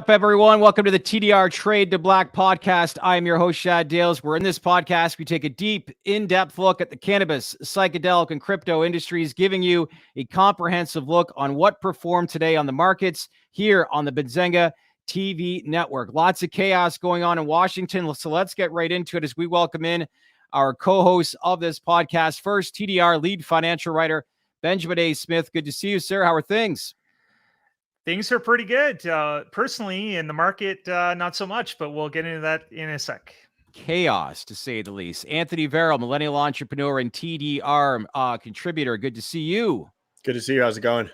Everyone? Welcome to the TDR Trade to Black podcast. I am your host, Shad Dales. We're in this podcast. We take a deep, in-depth look at the cannabis, psychedelic, and crypto industries, giving you a comprehensive look on what performed today on the markets here on the Benzinga TV network. Lots of chaos going on in Washington. So let's get right into it as we welcome in our co-hosts of this podcast. First, TDR lead financial writer, Benjamin A. Smith. Good to see you, sir. How are things? Things are pretty good. Personally, in the market, not so much, but we'll get into that in a sec. Chaos, to say the least. Anthony Verrill, millennial entrepreneur and TDR contributor. Good to see you. Good to see you. How's it going?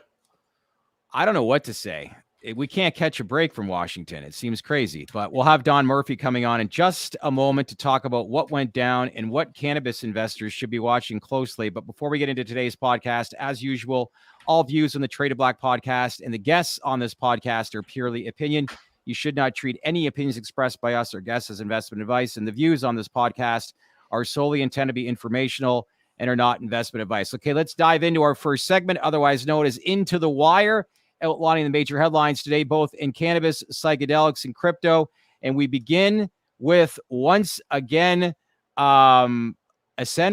I don't know what to say. We can't catch a break from Washington. It seems crazy, but we'll have Don Murphy coming on in just a moment to talk about what went down and what cannabis investors should be watching closely. But before we get into today's podcast, as usual, all views on the Trade of Black podcast and the guests on this podcast are purely opinion. You should not treat any opinions expressed by us or guests as investment advice, and the views on this podcast are solely intended to be informational and are not investment advice. Okay, let's dive into our first segment, otherwise known as Into the Wire, outlining the major headlines today, both in cannabis, psychedelics, and crypto. And we begin with, once again, Ascend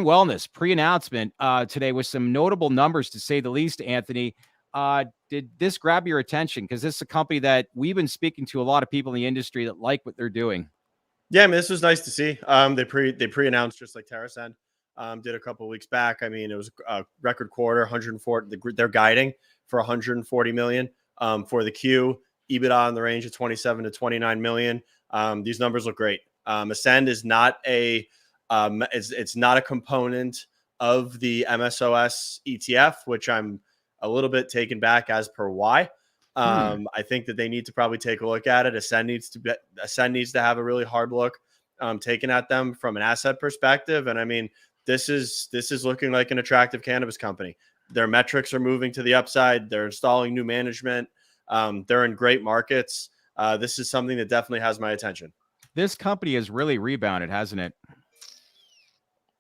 Wellness pre-announcement today with some notable numbers, to say the least. Anthony, did this grab your attention? Because this is a company that we've been speaking to a lot of people in the industry that like what they're doing. Yeah, I mean, this was nice to see. They pre-announced just like TerraSend did a couple of weeks back. I mean, it was a record quarter, 140. They're guiding for 140 million for the Q. EBITDA in the range of 27 to 29 million. These numbers look great. Ascend is not it's not a component of the MSOS ETF, which I'm a little bit taken back as per why. I think that they need to probably take a look at it. Ascend needs to have a really hard look taken at them from an asset perspective. And I mean, this is looking like an attractive cannabis company. Their metrics are moving to the upside. They're installing new management. They're in great markets. This is something that definitely has my attention. This company has really rebounded, hasn't it?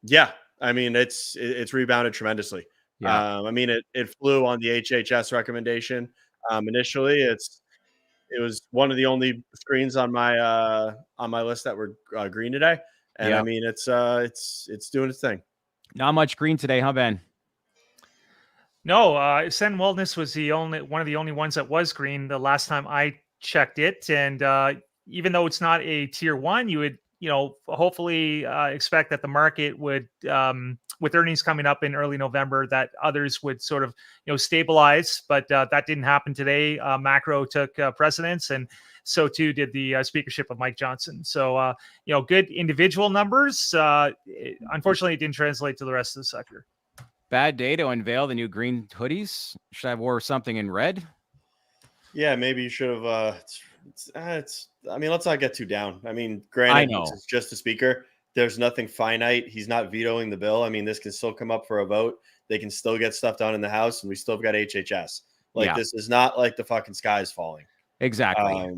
Yeah. I mean, it's rebounded tremendously. Yeah. I mean, it flew on the HHS recommendation. Initially, it was one of the only screens on my list that were green today. And I mean, it's doing its thing. Not much green today, huh, Ben? No, Ascend Wellness was one of the only ones that was green the last time I checked it. And even though it's not a tier one, you would, hopefully expect that the market would, with earnings coming up in early November, that others would sort of, stabilize. But that didn't happen today. Macro took precedence, and so too did the speakership of Mike Johnson. So, good individual numbers. Unfortunately, it didn't translate to the rest of the sector. Bad day to unveil the new green hoodies. Should I have wore something in red? Yeah, maybe you should have. I mean, let's not get too down. I mean, granted, it's just a speaker. There's nothing finite. He's not vetoing the bill. I mean, this can still come up for a vote. They can still get stuff done in the House, and we still got HHS. This is not like the fucking sky is falling. Exactly.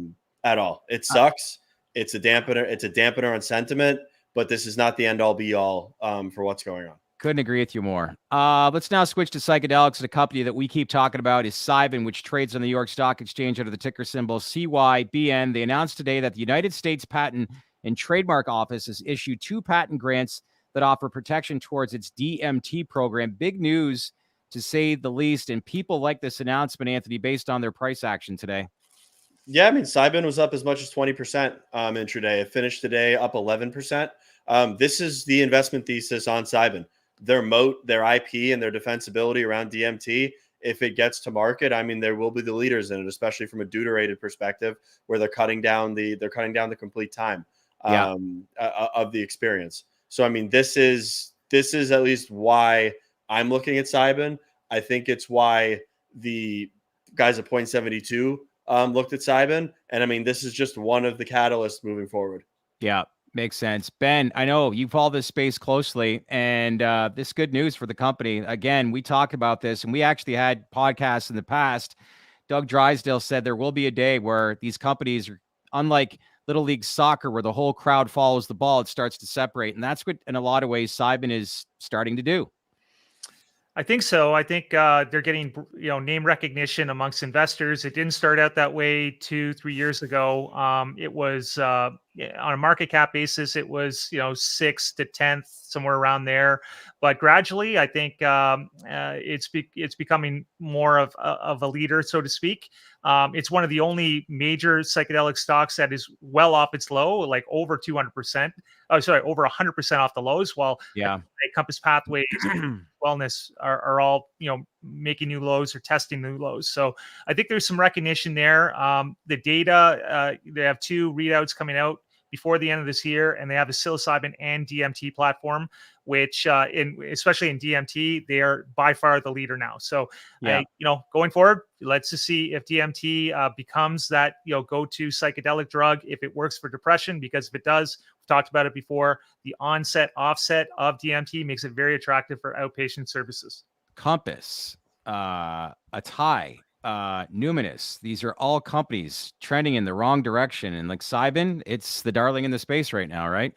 At all. It sucks. It's a dampener. It's a dampener on sentiment, but this is not the end all be all for what's going on. Couldn't agree with you more. Let's now switch to psychedelics. The company that we keep talking about is Cybin, which trades on the New York Stock Exchange under the ticker symbol CYBN. They announced today that the United States Patent and Trademark Office has issued 2 patent grants that offer protection towards its DMT program. Big news, to say the least, and people like this announcement, Anthony, based on their price action today. Yeah, I mean, Cybin was up as much as 20% intraday. It finished today up 11%. This is the investment thesis on Cybin. Their moat, their IP, and their defensibility around DMT. If it gets to market, I mean, there will be the leaders in it, especially from a deuterated perspective, where they're cutting down the complete time of the experience. So, I mean, this is at least why I'm looking at Cybin. I think it's why the guys at Point 72 looked at Cybin, and I mean, this is just one of the catalysts moving forward. Yeah. Makes sense. Ben, I know you follow this space closely, and this good news for the company. Again, we talk about this, and we actually had podcasts in the past. Doug Drysdale said there will be a day where these companies, unlike Little League Soccer, where the whole crowd follows the ball, it starts to separate. And that's what, in a lot of ways, Cybin is starting to do. I think so. I think they're getting name recognition amongst investors. It didn't start out that way 2-3 years ago. It was on a market cap basis, it was 6th to 10th, somewhere around there. But gradually, I think it's becoming more of a leader, so to speak. It's one of the only major psychedelic stocks that is well off its low, like over 200%. Oh, sorry, over 100% off the lows. While Yeah. Compass Pathways, Wellness are all making new lows or testing new lows. So I think there's some recognition there. The data, they have 2 readouts coming out before the end of this year, and they have a psilocybin and DMT platform, which especially in DMT, they are by far the leader now. So Yeah. going forward, let's just see if DMT becomes that go-to psychedelic drug, if it works for depression, because if it does, we've talked about it before, the onset offset of DMT makes it very attractive for outpatient services. Compass, Atai, Numinous, these are all companies trending in the wrong direction. And like Cybin, it's the darling in the space right now, right?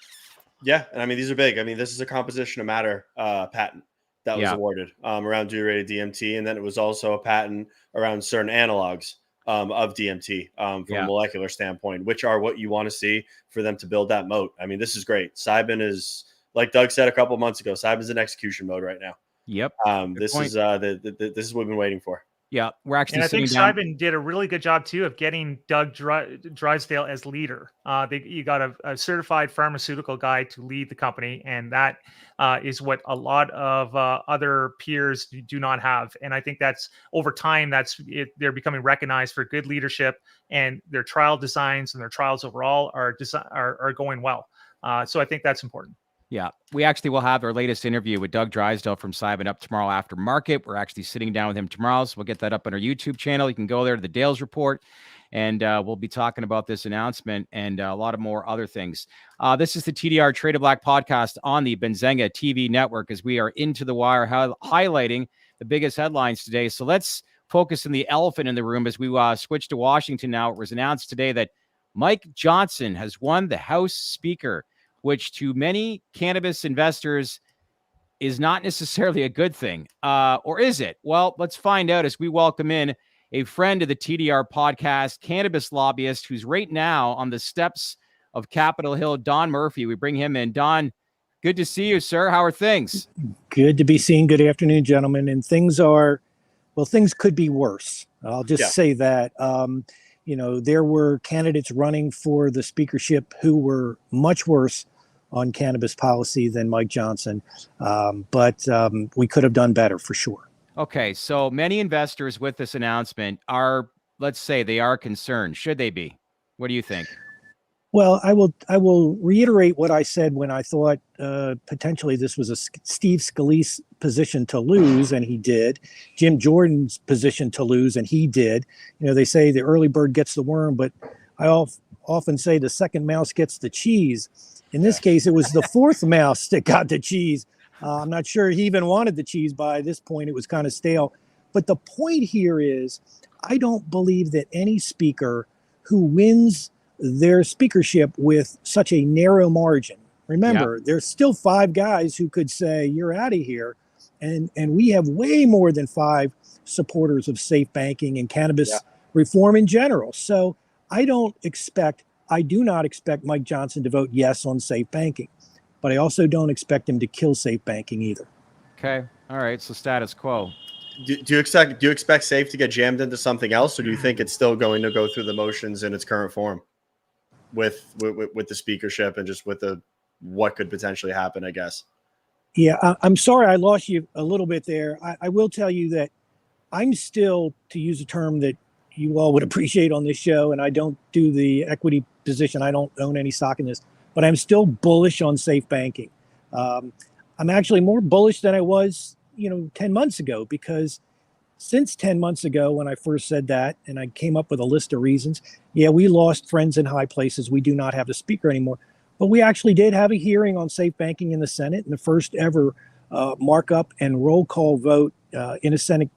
Yeah, and I mean these are big. I mean, this is a composition of matter patent that was awarded around deuterated DMT, and then it was also a patent around certain analogs of DMT from a molecular standpoint, which are what you want to see for them to build that moat. I mean, this is great. Cybin is, like Doug said a couple of months ago, Cybin's in execution mode right now. Yep. This is this is what we've been waiting for. Yeah, we're actually. And I think down. Cybin did a really good job too of getting Doug Drysdale as leader. You got a certified pharmaceutical guy to lead the company, and that is what a lot of other peers do not have. And I think that's over time, they're becoming recognized for good leadership, and their trial designs and their trials overall are going well. So I think that's important. Yeah, we actually will have our latest interview with Doug Drysdale from Cybin up tomorrow after market. We're actually sitting down with him tomorrow, so we'll get that up on our YouTube channel. You can go there to the Dales Report, and we'll be talking about this announcement and a lot of more other things. This is the TDR Trade of Black podcast on the Benzinga TV network, as we are into the wire highlighting the biggest headlines today. So let's focus on the elephant in the room as we switch to Washington now. It was announced today that Mike Johnson has won the House Speaker, which to many cannabis investors is not necessarily a good thing. Or is it? Well, let's find out as we welcome in a friend of the TDR podcast, cannabis lobbyist, who's right now on the steps of Capitol Hill, Don Murphy. We bring him in. Don, good to see you, sir. How are things? Good to be seen. Good afternoon, gentlemen. And things could be worse. I'll just say that. There were candidates running for the speakership who were much worse on cannabis policy than Mike Johnson. But we could have done better for sure. Okay. So many investors with this announcement are, let's say they are concerned. Should they be? What do you think? Well, I will reiterate what I said when I thought potentially this was a Steve Scalise position to lose, and he did. Jim Jordan's position to lose, and he did. They say the early bird gets the worm, but I often say the second mouse gets the cheese. In this case, it was the fourth mouse that got the cheese. I'm not sure he even wanted the cheese by this point. It was kind of stale. But the point here is, I don't believe that any speaker who wins their speakership with such a narrow margin. Remember, there's still 5 guys who could say, you're out of here. And we have way more than 5 supporters of safe banking and cannabis reform in general. So I do not expect Mike Johnson to vote yes on safe banking, but I also don't expect him to kill safe banking either. Okay. All right. So status quo. Do you expect safe to get jammed into something else, or do you think it's still going to go through the motions in its current form? With the speakership and just with what could potentially happen, I guess. Yeah, I'm sorry I lost you a little bit there. I will tell you that I'm still, to use a term that you all would appreciate on this show, and I don't do the equity position. I don't own any stock in this, but I'm still bullish on safe banking. I'm actually more bullish than I was, 10 months ago, because since 10 months ago, when I first said that, and I came up with a list of reasons, we lost friends in high places. We do not have the speaker anymore. But we actually did have a hearing on safe banking in the Senate, and the first ever markup and roll call vote in a Senate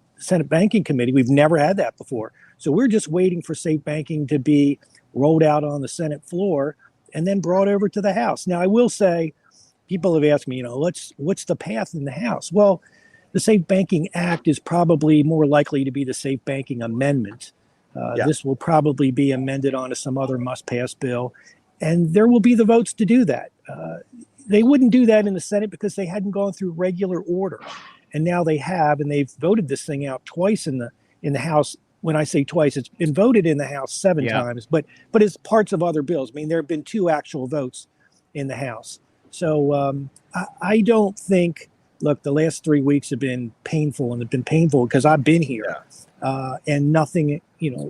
Banking Committee. We've never had that before. So we're just waiting for safe banking to be rolled out on the Senate floor and then brought over to the House. Now, I will say, people have asked me, what's the path in the House? Well, the Safe Banking Act is probably more likely to be the Safe Banking Amendment. This will probably be amended onto some other must-pass bill, and there will be the votes to do that. They wouldn't do that in the Senate because they hadn't gone through regular order, and now they have, and they've voted this thing out twice in the House. When I say twice, it's been voted in the House 7 times, but it's parts of other bills. I mean, there have been 2 actual votes in the House. So I don't think. Look, the last 3 weeks have been painful, and have been painful because I've been here, and nothing,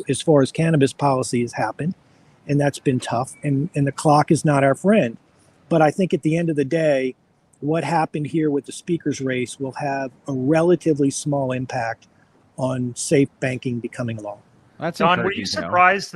as far as cannabis policy has happened, and that's been tough. And the clock is not our friend. But I think at the end of the day, what happened here with the speaker's race will have a relatively small impact on safe banking becoming law. That's Don, were you encouraging to know. surprised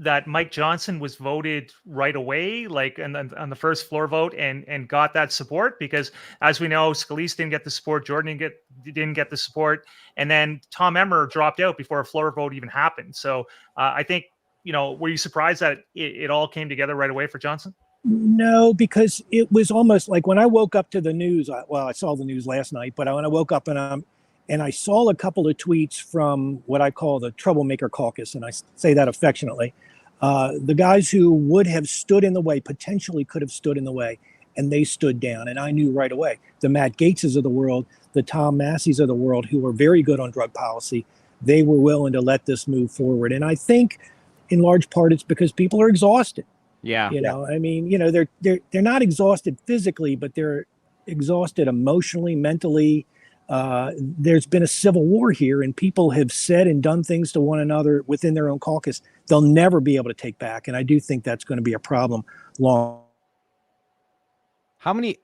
that Mike Johnson was voted right away, like on the first floor vote, and got that support? Because as we know, Scalise didn't get the support, Jordan didn't get the support, and then Tom Emmer dropped out before a floor vote even happened. So I think, were you surprised that it all came together right away for Johnson? No, because it was almost like when I woke up to the news. I saw the news last night, but when I woke up and I saw a couple of tweets from what I call the Troublemaker Caucus, and I say that affectionately. The guys who would have stood in the way, potentially could have stood in the way, and they stood down. And I knew right away, the Matt Gaetzes of the world, the Tom Masseys of the world, who are very good on drug policy, they were willing to let this move forward. And I think in large part it's because people are exhausted. Yeah. I mean, they're not exhausted physically, but they're exhausted emotionally, mentally. There's been a civil war here, and people have said and done things to one another within their own caucus they'll never be able to take back. And I do think that's going to be a problem long. How many?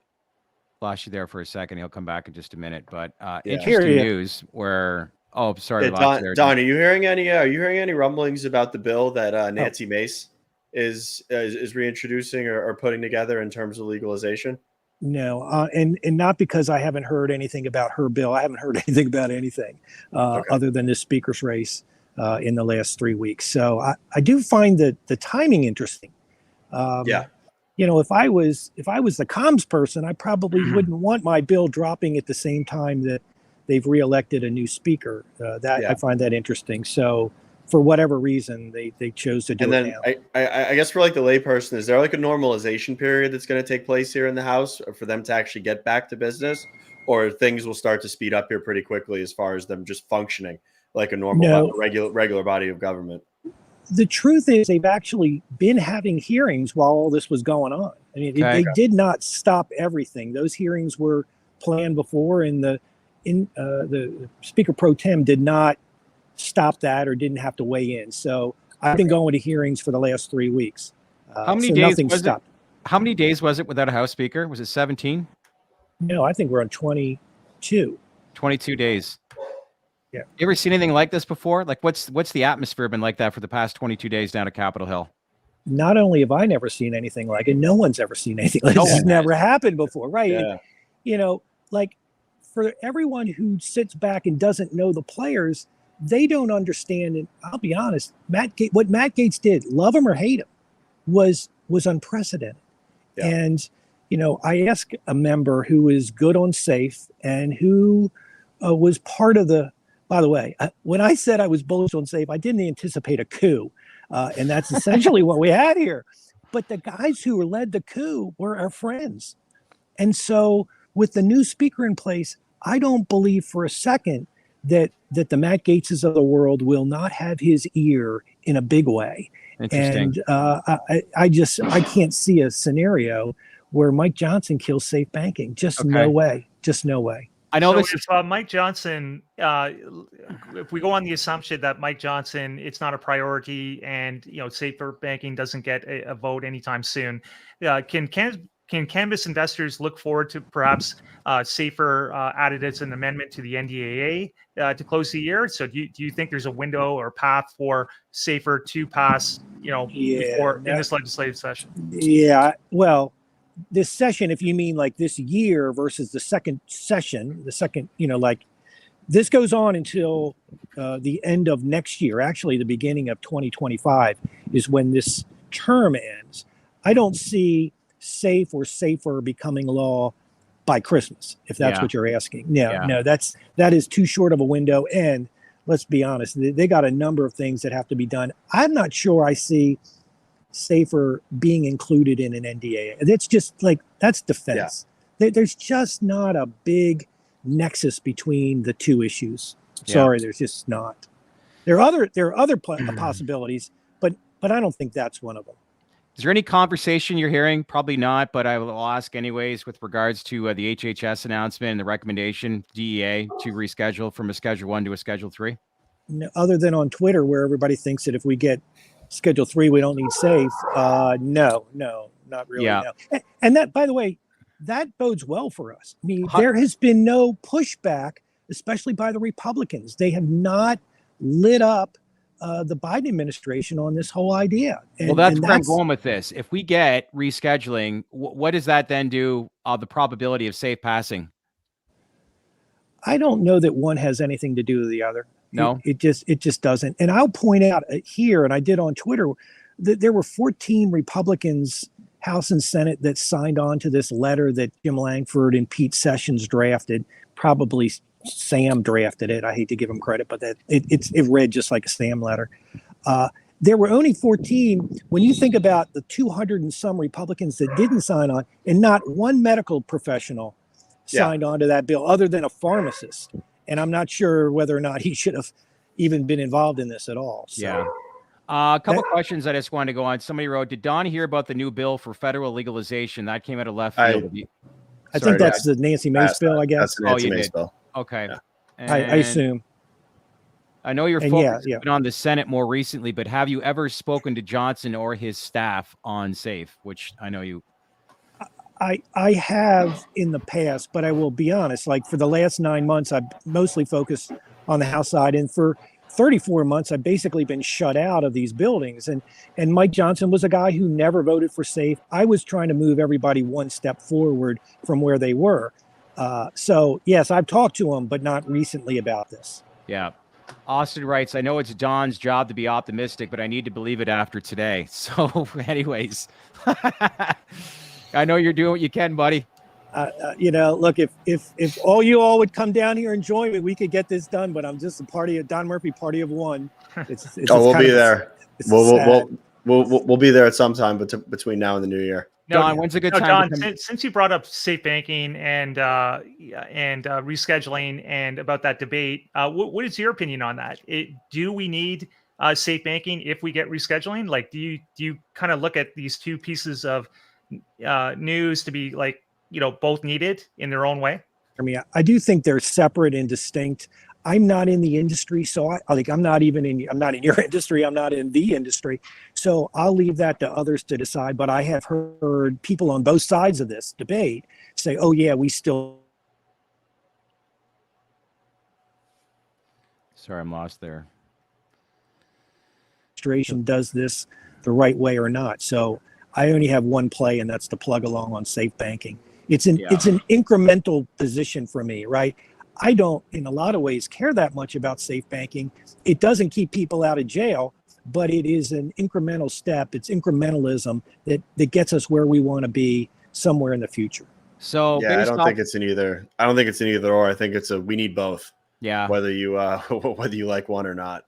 Lost you there for a second. He'll come back in just a minute. But Here, interesting yeah. news where. Oh, sorry. Yeah, there. Don, are you hearing any rumblings about the bill that Nancy Mace is reintroducing or putting together in terms of legalization? No, and not because I haven't heard anything about her bill. I haven't heard anything about anything other than this speaker's race in the last 3 weeks. So I do find that the timing interesting. If I was the comms person, I probably wouldn't want my bill dropping at the same time that they've reelected a new speaker. I find that interesting. So for whatever reason, they chose to do it now. And then I guess for like the layperson, is there like a normalization period that's going to take place here in the House for them to actually get back to business, or things will start to speed up here pretty quickly as far as them just functioning like a normal regular body of government? The truth is they've actually been having hearings while all this was going on. I mean, they did not stop everything. Those hearings were planned before, and the Speaker Pro Tem did not stop that or didn't have to weigh in. So I've been going to hearings for the last 3 weeks. How many days was it? How many days was it without a House Speaker? Was it 17? No, I think we're on 22. 22 days. Yeah. You ever seen anything like this before? Like what's the atmosphere been like that for the past 22 days down at Capitol Hill? Not only have I never seen anything like it, no one's ever seen anything like it. It's never happened before, right? Yeah. And, like for everyone who sits back and doesn't know the players, they don't understand. And I'll be honest, what Matt Gaetz did, love him or hate him, was unprecedented. Yeah. And, I asked a member who is good on SAFE and who was part of by the way, when I said I was bullish on SAFE, I didn't anticipate a coup. And that's essentially what we had here. But the guys who led the coup were our friends. And so with the new speaker in place, I don't believe for a second that the Matt Gaetzes of the world will not have his ear in a big way. Interesting. And I can't see a scenario where Mike Johnson kills safe banking. No way. Just no way. I know if Mike Johnson, if we go on the assumption that Mike Johnson, it's not a priority, and safer banking doesn't get a vote anytime soon, can cannabis investors look forward to perhaps safer added as an amendment to the NDAA to close the year? So do you think there's a window or path for safer to pass, before in this legislative session? Yeah, well, this session, if you mean like this year versus the second session, this goes on until the end of next year. Actually, the beginning of 2025 is when this term ends. I don't see SAFE or SAFER becoming law by Christmas, if that's Yeah. what you're asking. No, Yeah. no, that is too short of a window. And let's be honest, they got a number of things that have to be done. I'm not sure I see Safer being included in an NDA. It's just like, that's defense. There's just not a big nexus between the two issues. Sorry, there's just not. There are other possibilities, but I don't think that's one of them. Is there any conversation you're hearing? Probably not, but I will ask anyways with regards to the HHS announcement and the recommendation, DEA, to reschedule from a Schedule 1 to a Schedule 3? No, other than on Twitter, where everybody thinks that if we get Schedule 3, we don't need SAFE. No, not really. Yeah. No. And that, by the way, that bodes well for us. I mean, there has been no pushback, especially by the Republicans. They have not lit up the Biden administration on this whole idea. Well, that's where I'm going with this. If we get rescheduling, what does that then do the probability of safe passing? I don't know that one has anything to do with the other. No, it just doesn't. And I'll point out here, and I did on Twitter, that there were 14 Republicans, House and Senate, that signed on to this letter that Jim Langford and Pete Sessions drafted. Probably Sam drafted it. I hate to give him credit, but that it read just like a Sam letter. There were only 14. When you think about the 200 and some Republicans that didn't sign on, and not one medical professional signed on to that bill other than a pharmacist. And I'm not sure whether or not he should have even been involved in this at all. So. Yeah. A couple questions I just wanted to go on. Somebody wrote, did Don hear about the new bill for federal legalization? That came out of left field. I think that's the Nancy Mace bill, I guess. That's the Nancy Mace bill. Okay. Yeah. I assume. I know you're focusing on the Senate more recently, but have you ever spoken to Johnson or his staff on SAFE, which I know you... I have in the past, but I will be honest, like for the last 9 months, I've mostly focused on the House side. And for 34 months, I've basically been shut out of these buildings. And Mike Johnson was a guy who never voted for SAFE. I was trying to move everybody one step forward from where they were. So, yes, I've talked to him, but not recently about this. Yeah. Austin writes, I know it's Don's job to be optimistic, but I need to believe it after today. So anyways, I know you're doing what you can, buddy. Look, if you all would come down here and join me, we could get this done. But I'm just a party of Don Murphy, party of one. We'll be there. We'll be there at some time between now and the new year. Don, when's a good time? Don, since you brought up safe banking and rescheduling and about that debate, what is your opinion on that? Do we need safe banking if we get rescheduling? Like, do you kind of look at these two pieces of news to be like, both needed in their own way? I mean, I do think they're separate and distinct. I'm not in the industry, so I'm not in your industry. I'm not in the industry. So I'll leave that to others to decide. But I have heard people on both sides of this debate say, oh yeah, we still. Sorry, I'm lost there. Administration does this the right way or not. So I only have one play, and that's to plug along on safe banking. It's an incremental position for me, right? I don't, in a lot of ways, care that much about safe banking. It doesn't keep people out of jail, but it is an incremental step. It's incrementalism that gets us where we want to be somewhere in the future. So yeah, I don't think it's an either. I don't think it's an either or. I think it's we need both. Yeah. Whether you like one or not.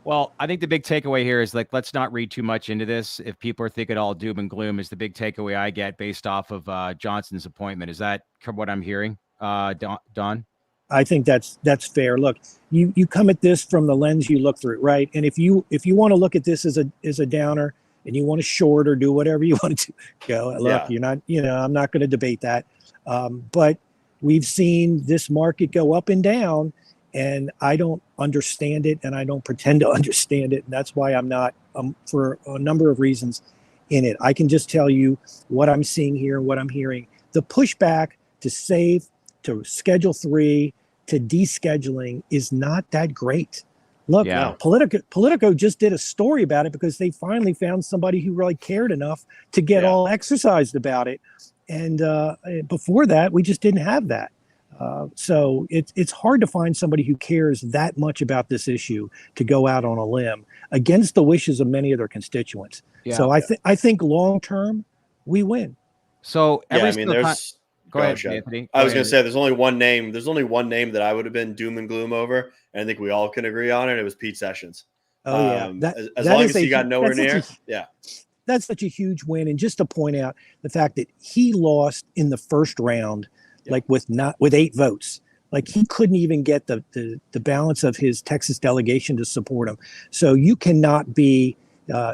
Well, I think the big takeaway here is let's not read too much into this. If people are thinking all doom and gloom, is the big takeaway I get based off of Johnson's appointment. Is that what I'm hearing, Don? I think that's fair. Look, you come at this from the lens you look through, right? And if you want to look at this as a downer and you want to short or do whatever you want to go, look, you're not, I'm not going to debate that. But we've seen this market go up and down, and I don't understand it, and I don't pretend to understand it. And that's why I'm not, for a number of reasons, in it. I can just tell you what I'm seeing here and what I'm hearing. The pushback to save, to Schedule 3, to descheduling is not that great. Look, Politico just did a story about it because they finally found somebody who really cared enough to get all exercised about it. And before that, we just didn't have that. So it's hard to find somebody who cares that much about this issue to go out on a limb against the wishes of many of their constituents. Yeah. So I think long term, we win. So Go ahead, Sean. Anthony. I was going to say there's only one name. There's only one name that I would have been doom and gloom over, and I think we all can agree on it. It was Pete Sessions. Oh yeah, as long as he got nowhere near, that's such a huge win. And just to point out the fact that he lost in the first round, like with 8 votes, like he couldn't even get the balance of his Texas delegation to support him. So you cannot be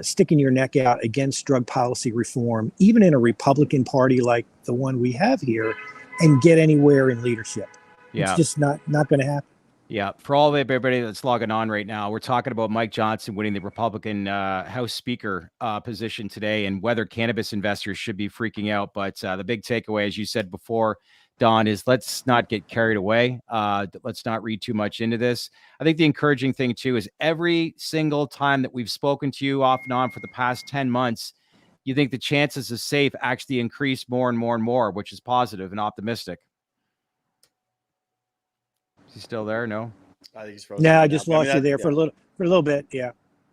sticking your neck out against drug policy reform, even in a Republican party like the one we have here, and get anywhere in leadership. It's just not going to happen. Yeah, for all of everybody that's logging on right now, we're talking about Mike Johnson winning the Republican House Speaker position today, and whether cannabis investors should be freaking out. But the big takeaway, as you said before, Don, is let's not get carried away. Let's not read too much into this. I think the encouraging thing, too, is every single time that we've spoken to you off and on for the past 10 months, you think the chances of safe actually increase more and more and more, which is positive and optimistic. Is he still there? No? I think he's frozen. Yeah, I just lost you there for a little bit. Yeah,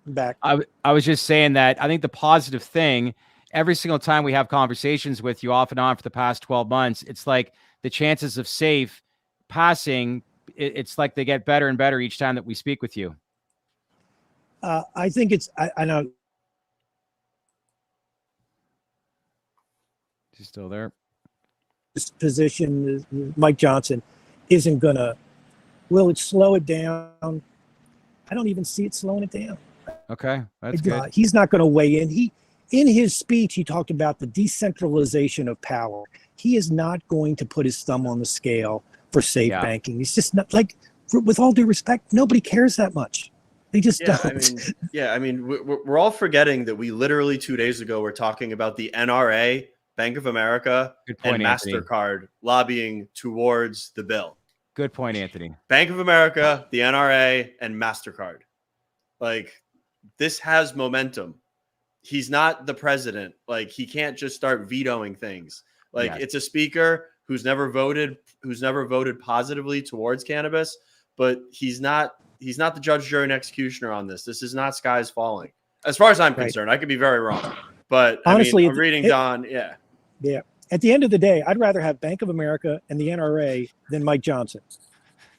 I'm back. I was just saying that I think the positive thing, every single time we have conversations with you off and on for the past 12 months, it's like the chances of safe passing, it's like they get better and better each time that we speak with you. I think I know. Is he still there? This position, Mike Johnson, isn't going to, will it slow it down? I don't even see it slowing it down. Okay, that's good. He's not going to weigh in. In his speech, he talked about the decentralization of power. He is not going to put his thumb on the scale for safe banking. He's just not, like, with all due respect, nobody cares that much. They just don't. I mean, we're all forgetting that we literally 2 days ago were talking about the NRA, Bank of America, and MasterCard lobbying towards the bill. Good point, Anthony. Bank of America, the NRA, and MasterCard. Like, this has momentum. He's not the president. Like, he can't just start vetoing things. Like, it's a speaker who's never voted positively towards cannabis, but he's not the judge, jury, and executioner on this. This is not skies falling. As far as I'm concerned, I could be very wrong. But honestly, I'm reading Don. Yeah. At the end of the day, I'd rather have Bank of America and the NRA than Mike Johnson.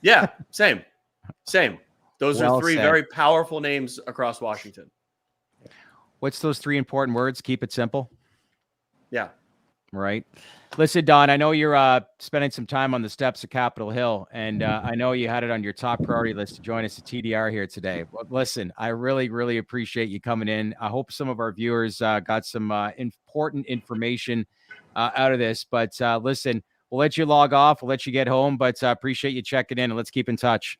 Yeah, same. Those are three very powerful names across Washington. What's those 3 important words? Keep it simple. Yeah. Right. Listen, Don, I know you're spending some time on the steps of Capitol Hill, and I know you had it on your top priority list to join us at TDR here today. But listen, I really, really appreciate you coming in. I hope some of our viewers got some important information out of this. But listen, we'll let you log off. We'll let you get home, but appreciate you checking in, and let's keep in touch.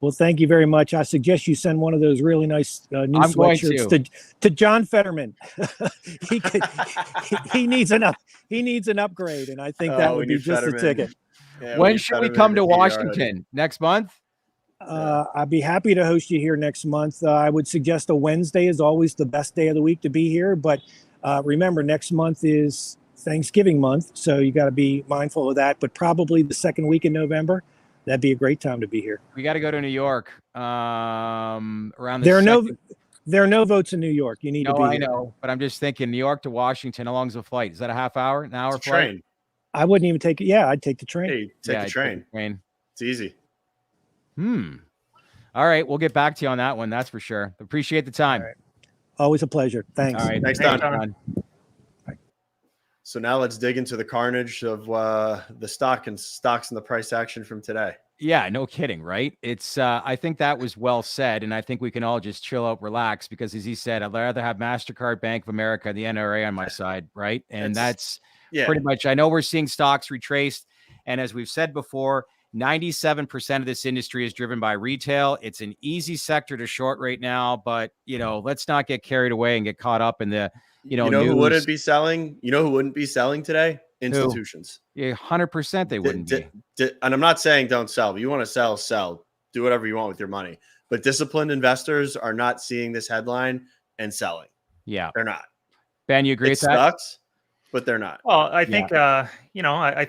Well, thank you very much. I suggest you send one of those really nice new sweatshirts to John Fetterman. he needs an upgrade, and I think that would be just a ticket. Yeah, when should we come to Washington? Next month? I'd be happy to host you here next month. I would suggest a Wednesday is always the best day of the week to be here. But remember, next month is Thanksgiving month, so you got to be mindful of that. But probably the second week in November. That'd be a great time to be here. We got to go to New York around the There are no votes in New York. You need to be here. I know, but I'm just thinking New York to Washington. How long's the flight? Is that a half hour, an hour flight? Train. I wouldn't even take it. Yeah, I'd take the train. Hey, take the train. It's easy. All right, we'll get back to you on that one. That's for sure. Appreciate the time. Right. Always a pleasure. Thanks. All right, thanks, Don. So now let's dig into the carnage of the stocks and the price action from today. Yeah, no kidding, right? It's I think that was well said, and I think we can all just chill out, relax, because as he said, I'd rather have MasterCard, Bank of America, the NRA on my side, right? And that's pretty much. I know we're seeing stocks retraced, and as we've said before, 97% of this industry is driven by retail. It's an easy sector to short right now, but let's not get carried away and get caught up in the who wouldn't be selling? You know who wouldn't be selling today? Institutions. Yeah, 100% they wouldn't be. And I'm not saying don't sell. If you want to sell. Do whatever you want with your money. But disciplined investors are not seeing this headline and selling. Yeah, they're not. Ben, you agree with that? Sucks, but they're not. Well, I think I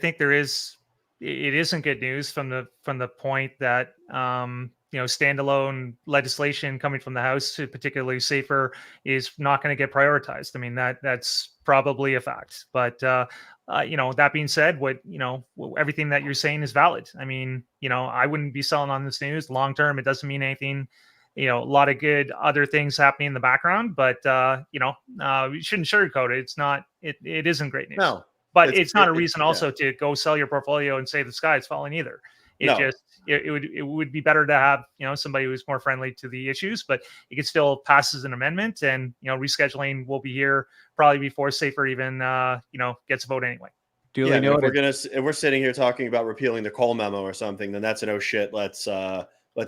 think it isn't good news from the point that standalone legislation coming from the House, particularly safer, is not going to get prioritized. I mean, that's probably a fact. But that being said, everything that you're saying is valid. I mean, I wouldn't be selling on this news long term. It doesn't mean anything. A lot of good other things happening in the background, but we shouldn't sugarcoat it. It's not. It isn't great news. No, but it's not a reason also to go sell your portfolio and say the sky is falling either. It would be better to have somebody who's more friendly to the issues, but it could still pass as an amendment, and rescheduling will be here probably before safer even gets a vote anyway. Duly noted. If we're sitting here talking about repealing the Cole memo or something, then that's an oh shit. Let's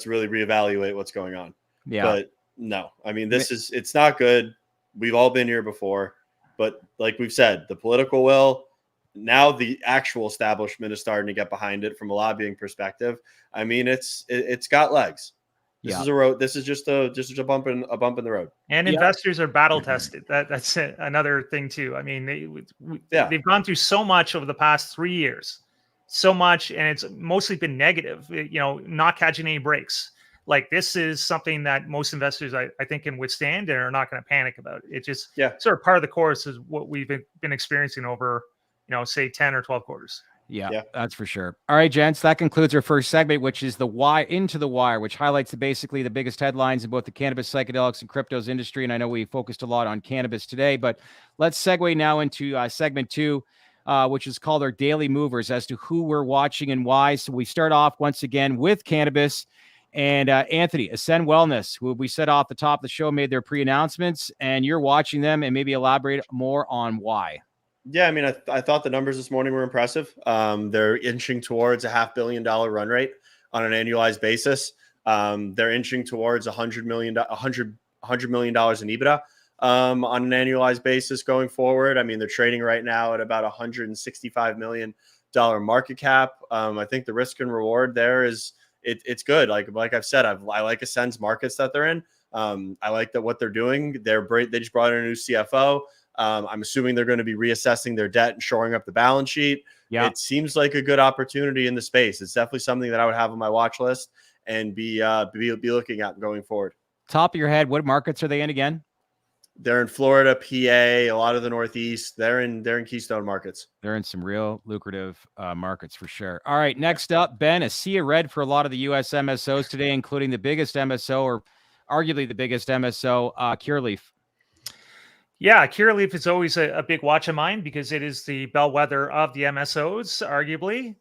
really reevaluate what's going on. Yeah. But no, I mean, it's not good. We've all been here before, but like we've said, the political will, now the actual establishment is starting to get behind it from a lobbying perspective. I mean, it's got legs. This is a road. This is just a bump in the road. And investors are battle tested. That's another thing too. I mean, they've gone through so much over the past 3 years, so much, and it's mostly been negative. Not catching any breaks. Like, this is something that most investors, I think, can withstand and are not going to panic about. It's just sort of part of the course is what we've been experiencing over, say 10 or 12 quarters. Yeah, that's for sure. All right, gents, that concludes our first segment, which is the Into the Wire, which highlights basically the biggest headlines in both the cannabis, psychedelics, and cryptos industry. And I know we focused a lot on cannabis today, but let's segue now into segment 2, which is called our Daily Movers, as to who we're watching and why. So we start off once again with cannabis. And Anthony, Ascend Wellness, who we said off the top of the show, made their pre-announcements, and you're watching them, and maybe elaborate more on why. Yeah, I mean, I thought the numbers this morning were impressive. They're inching towards a $500 million run rate on an annualized basis. They're inching towards $100 million in EBITDA on an annualized basis going forward. I mean, they're trading right now at about $165 million market cap. I think the risk and reward there is it's good. Like I've said, I like Ascend's markets that they're in. I like that what they're doing. They just brought in a new CFO. I'm assuming they're going to be reassessing their debt and shoring up the balance sheet. Yeah. It seems like a good opportunity in the space. It's definitely something that I would have on my watch list and be looking at going forward. Top of your head, what markets are they in again? They're in Florida, PA, a lot of the Northeast. They're in Keystone markets. They're in some real lucrative markets for sure. All right, next up, Ben, a sea of red for a lot of the U.S. MSOs today, including the biggest MSO, or arguably the biggest MSO, Curaleaf. Yeah, Curaleaf is always a big watch of mine because it is the bellwether of the MSOs, arguably.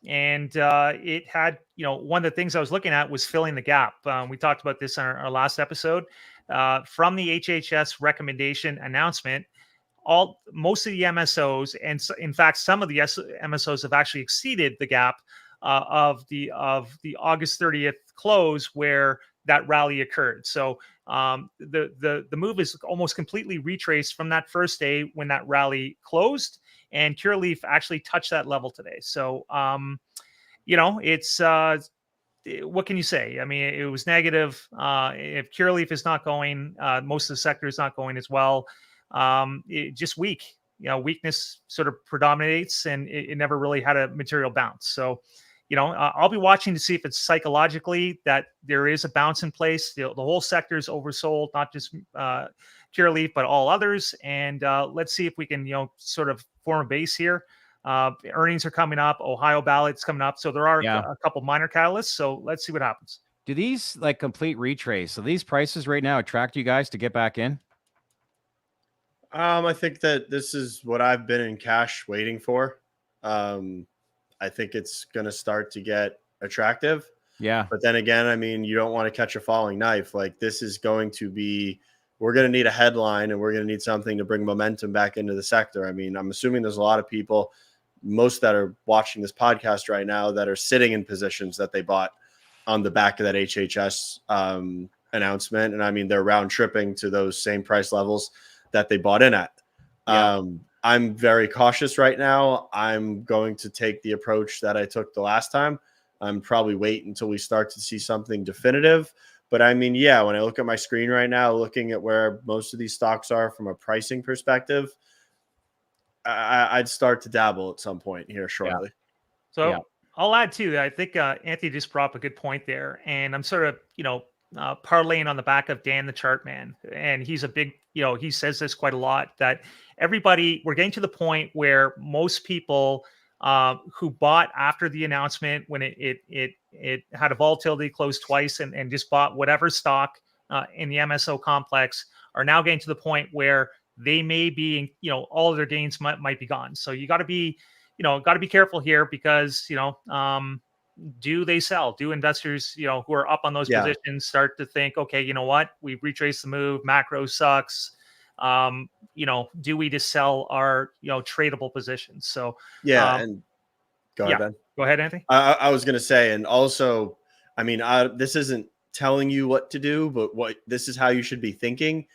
And it had, one of the things I was looking at was filling the gap. We talked about this on our last episode. From the HHS recommendation announcement, most of the MSOs, and in fact, some of the MSOs have actually exceeded the gap of the August 30th close where that rally occurred. So the move is almost completely retraced from that first day when that rally closed, and Curaleaf actually touched that level today. So it's what can you say? I mean, it was negative. If Curaleaf is not going, most of the sector is not going as well. Just weak. Weakness sort of predominates, and it never really had a material bounce. So, I'll be watching to see if it's psychologically that there is a bounce in place. The whole sector is oversold, not just Curaleaf, but all others. And let's see if we can, sort of form a base here. Earnings are coming up. Ohio ballot's coming up. So there are a couple minor catalysts. So let's see what happens. Do these complete retrace? So these prices right now attract you guys to get back in? I think that this is what I've been in cash waiting for. I think it's going to start to get attractive. Yeah. But then again, I mean, you don't want to catch a falling knife. This is going to be, we're going to need a headline, and we're going to need something to bring momentum back into the sector. I mean, I'm assuming there's a lot of people, most that are watching this podcast right now, that are sitting in positions that they bought on the back of that HHS announcement. And I mean, they're round tripping to those same price levels that they bought in at. Yeah. I'm very cautious right now. I'm going to take the approach that I took the last time. I'm probably wait until we start to see something definitive. But I mean, yeah, when I look at my screen right now, looking at where most of these stocks are from a pricing perspective, I'd start to dabble at some point here shortly. So I'll add too. I think Anthony just brought up a good point there, and I'm sort of parlaying on the back of Dan the Chart Man, and he's a big he says this quite a lot that we're getting to the point where most people who bought after the announcement when it had a volatility close twice and just bought whatever stock in the MSO complex are now getting to the point where they may be all of their gains might be gone. So you got to be careful here because do they sell? Do investors, who are up on those positions start to think, okay, you know what? We've retraced the move. Macro sucks. Do we just sell our, tradable positions? So, and go ahead, Ben. Go ahead, Anthony. I was going to say, and also, I mean, this isn't telling you what to do, but this is how you should be thinking.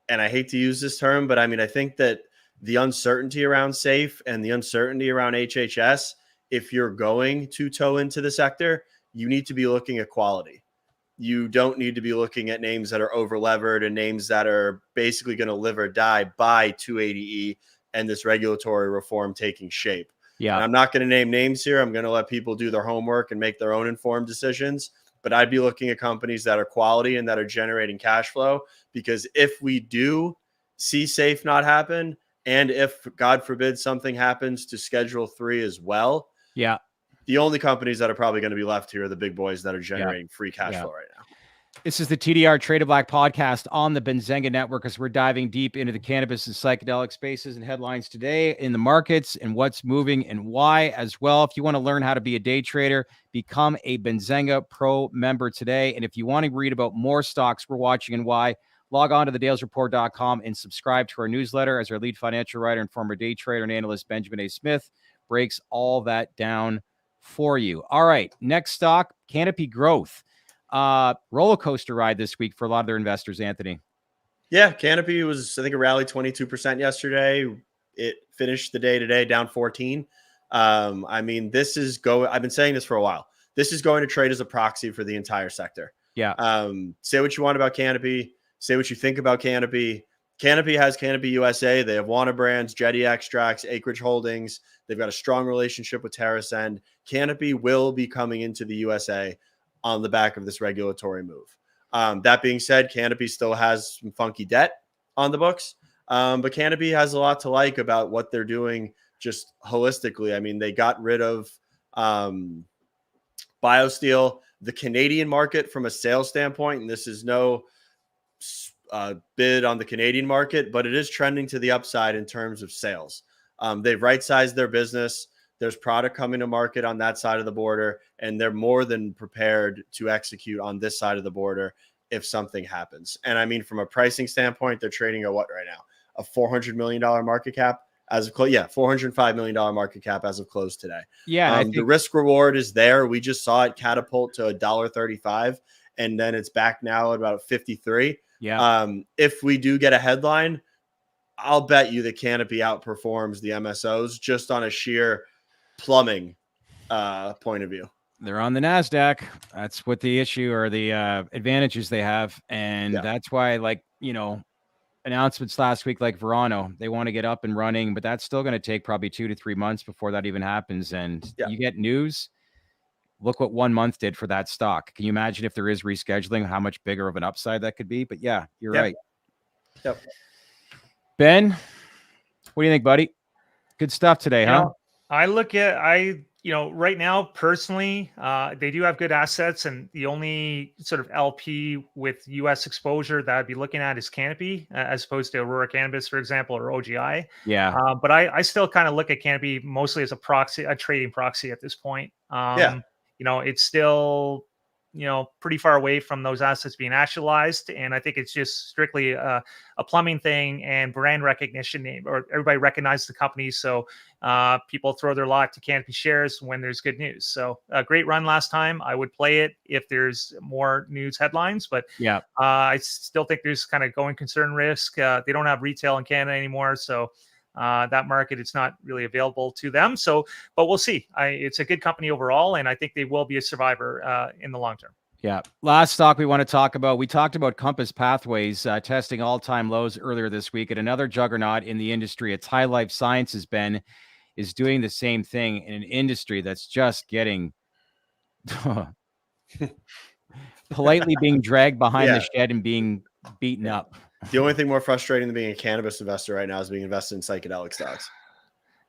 And I hate to use this term, but I mean, I think that the uncertainty around SAFE and the uncertainty around HHS, if you're going to toe into the sector, you need to be looking at quality. You don't need to be looking at names that are over-levered and names that are basically going to live or die by 280E and this regulatory reform taking shape. Yeah. And I'm not going to name names here. I'm going to let people do their homework and make their own informed decisions. But I'd be looking at companies that are quality and that are generating cash flow, because if we do see SAFE not happen, and if, God forbid, something happens to Schedule 3 as well, the only companies that are probably going to be left here are the big boys that are generating free cash flow right now. This is the TDR Trade of Black podcast on the Benzinga Network, as we're diving deep into the cannabis and psychedelic spaces and headlines today in the markets and what's moving and why as well. If you want to learn how to be a day trader, become a Benzinga Pro member today. And if you want to read about more stocks we're watching and why, log on to thedalesreport.com and subscribe to our newsletter, as our lead financial writer and former day trader and analyst Benjamin A. Smith breaks all that down for you. All right, next stock, Canopy Growth. Roller coaster ride this week for a lot of their investors, Anthony. Yeah, Canopy was, I think, it rallied 22% yesterday. It finished the day today down 14. I mean, I've been saying this for a while. This is going to trade as a proxy for the entire sector. Yeah. Say what you want about Canopy. Say what you think about Canopy. Canopy has Canopy USA. They have Wana Brands, Jetty Extracts, Acreage Holdings. They've got a strong relationship with TerraSend. Canopy will be coming into the USA on the back of this regulatory move. That being said, Canopy still has some funky debt on the books, but Canopy has a lot to like about what they're doing just holistically. I mean, they got rid of BioSteel, the Canadian market from a sales standpoint, and this is no bid on the Canadian market, but it is trending to the upside in terms of sales. They've right-sized their business. There's product coming to market on that side of the border, and they're more than prepared to execute on this side of the border if something happens. And I mean, from a pricing standpoint, they're trading at what right now? A $400 million market cap as of close. Yeah, $405 million market cap as of close today. Yeah, the risk reward is there. We just saw it catapult to $1.35, and then it's back now at about 53. Yeah. If we do get a headline, I'll bet you the Canopy outperforms the MSOs just on a sheer plumbing point of view. They're on the NASDAQ. That's what the issue or the advantages they have. And that's why, announcements last week, like Verano, they want to get up and running, but that's still going to take probably 2 to 3 months before that even happens. And you get news. Look what 1 month did for that stock. Can you imagine if there is rescheduling, how much bigger of an upside that could be? But yeah, you're right. Yep. Ben, what do you think, buddy? Good stuff today, huh? I look at, right now, personally, they do have good assets, and the only sort of LP with U.S. exposure that I'd be looking at is Canopy, as opposed to Aurora Cannabis, for example, or OGI. Yeah. But I still kind of look at Canopy mostly as a trading proxy at this point. It's still, pretty far away from those assets being actualized. And I think it's just strictly a plumbing thing and brand recognition name, or everybody recognizes the company. So people throw their lot to Canopy shares when there's good news. So a great run last time. I would play it if there's more news headlines, but I still think there's kind of going concern risk. They don't have retail in Canada anymore. So that market, it's not really available to them. So, but we'll see. It's a good company overall, and I think they will be a survivor in the long term. Yeah. Last stock we want to talk about. We talked about Compass Pathways testing all-time lows earlier this week, at another juggernaut in the industry. It's High Life Sciences, Ben, is doing the same thing in an industry that's just getting politely being dragged behind the shed and being beaten up. The only thing more frustrating than being a cannabis investor right now is being invested in psychedelic stocks.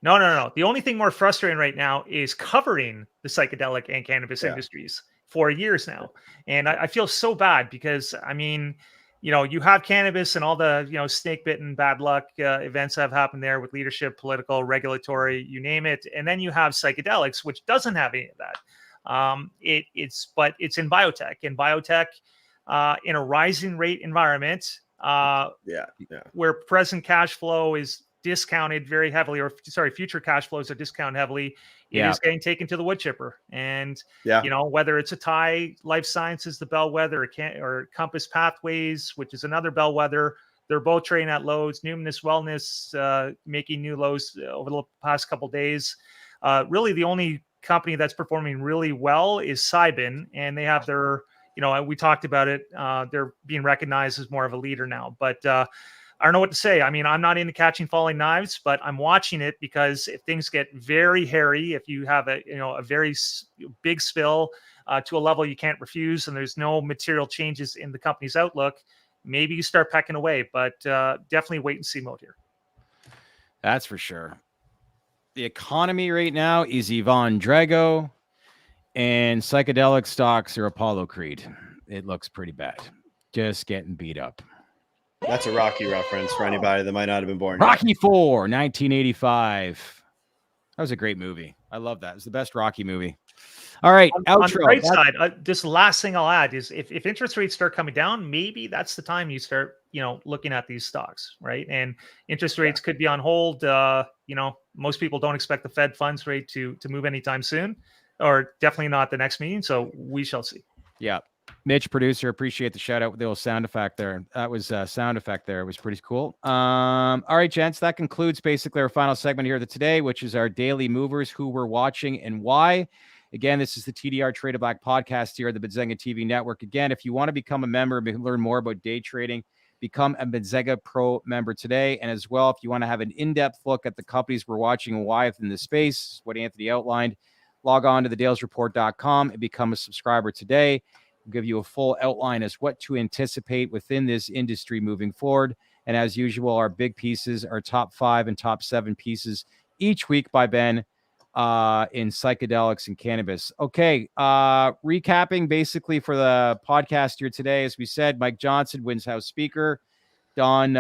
No. The only thing more frustrating right now is covering the psychedelic and cannabis industries for years now. And I feel so bad because, I mean, you have cannabis and all the, snake bitten bad luck events that have happened there with leadership, political, regulatory, you name it. And then you have psychedelics, which doesn't have any of that. But it's in biotech, in a rising rate environment, where present cash flow is discounted very heavily, future cash flows are discounted heavily. It is getting taken to the wood chipper. And, whether it's a Thai Life Sciences, the bellwether, or Compass Pathways, which is another bellwether, they're both trading at lows. Numinous Wellness making new lows over the past couple of days. Really, the only company that's performing really well is Cybin, and they have their, we talked about it. They're being recognized as more of a leader now, but I don't know what to say. I mean, I'm not into catching falling knives, but I'm watching it because if things get very hairy, if you have a very big spill to a level you can't refuse, and there's no material changes in the company's outlook, maybe you start pecking away. But definitely wait and see mode here. That's for sure. The economy right now is Ivan Drago, and psychedelic stocks are Apollo Creed. It looks pretty bad. Just getting beat up. That's a Rocky reference for anybody that might not have been born. Rocky IV, 1985. That was a great movie. I love that. It's the best Rocky movie. All right, outro. On the right side, this last thing I'll add is if interest rates start coming down, maybe that's the time you start, looking at these stocks, right? And interest rates could be on hold. Most people don't expect the Fed funds rate to move anytime soon, or definitely not the next meeting. So we shall see. Yeah. Mitch, producer, appreciate the shout out with the little sound effect there. That was a sound effect there. It was pretty cool. All right, gents, that concludes basically our final segment here today, which is our daily movers, who we're watching and why. Again, this is the TDR Trade of Black podcast here at the Benzinga TV network. Again, if you want to become a member and learn more about day trading, become a Benzinga Pro member today. And as well, if you want to have an in-depth look at the companies we're watching and why within the space, what Anthony outlined, log on to thedalesreport.com and become a subscriber today. We'll give you a full outline as what to anticipate within this industry moving forward. And as usual, our big pieces, our top 5 and top 7 pieces each week by Ben in psychedelics and cannabis. Okay, recapping basically for the podcast here today, as we said, Mike Johnson wins House Speaker. Don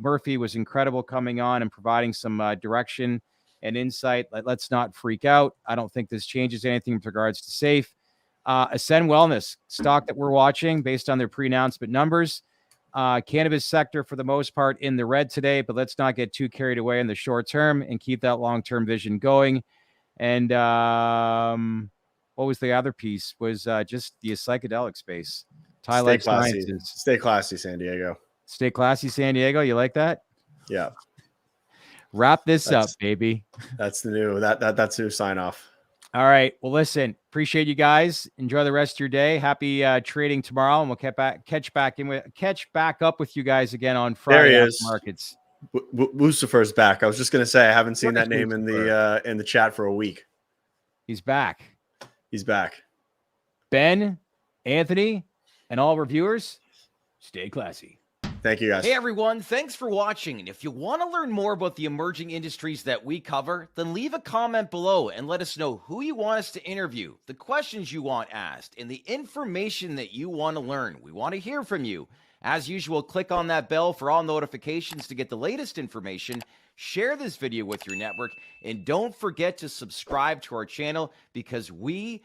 Murphy was incredible coming on and providing some direction and insight. Let's not freak out. I don't think this changes anything with regards to SAFE. Ascend Wellness, stock that we're watching based on their pre-announcement numbers. Cannabis sector for the most part in the red today, but let's not get too carried away in the short term and keep that long-term vision going. And what was the other piece? Was just the psychedelic space. Thai Life Sciences. Stay classy, San Diego. Stay classy, San Diego. You like that? Yeah. Wrap this up, baby. That's the new that's new sign off. All right. Well, listen, appreciate you guys. Enjoy the rest of your day. Happy trading tomorrow, and we'll catch back up with you guys again on Friday. There he is. Markets. Lucifer's back. I was just gonna say I haven't seen that name in the chat for a week. He's back. He's back. Ben, Anthony, and all reviewers, stay classy. Thank you, guys. Hey, everyone. Thanks for watching. And if you want to learn more about the emerging industries that we cover, then leave a comment below and let us know who you want us to interview, the questions you want asked, and the information that you want to learn. We want to hear from you. As usual, click on that bell for all notifications to get the latest information. Share this video with your network, and don't forget to subscribe to our channel because we